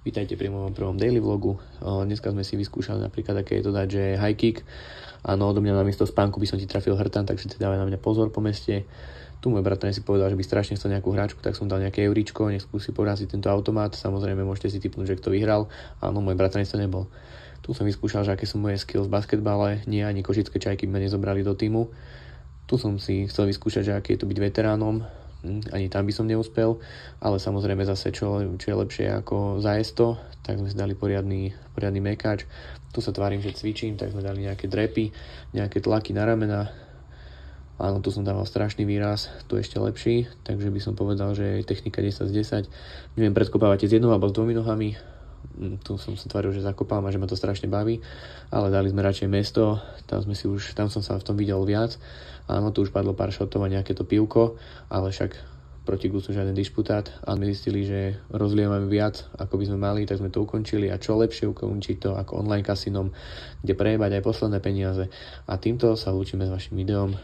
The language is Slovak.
Vítajte pri mojom prvom daily vlogu. Dneska sme si vyskúšali napríklad, aké je to dať, že high kick. Áno, odo mňa namiesto spánku by som ti trafil hrtan, takže si dávaj na mňa pozor po meste. Tu môj bratranec si povedal, že by strašne chcel nejakú hráčku, tak som dal nejaké euríčko, nech skúsi poraziť tento automat. Samozrejme môžete si tipnúť, že kto vyhral. Áno, môj bratranec to nebol. Tu som vyskúšal, že aké sú moje skills v basketbale, nie ani Košické Čajky by ma nezobrali do týmu. Tu som si chcel vyskúšať, že aké je to byť veteránom. Ani tam by som neúspel, ale samozrejme zase čo je lepšie ako zajesto, tak sme si dali poriadny mekáč. Tu sa tvárim, že cvičím, tak sme dali nejaké drepy, nejaké tlaky na ramena. Áno, tu som dával strašný výraz, tu ešte lepší, takže by som povedal, že je technika 10 z 10. Neviem predkopávať s jednou alebo s dvomi nohami. Tu som sa tváril, že zakopám a že ma to strašne baví, ale dali sme radšej mesto, tam som sa v tom videl viac. Áno, tu už padlo pár šotov a nejaké to pivko, ale však proti gustu žiaden disputát a my zistili, že rozlievame viac, ako by sme mali, tak sme to ukončili a čo lepšie ukončiť to ako online kasinom, kde prejebať aj posledné peniaze. A týmto sa lúčime s vašim videom.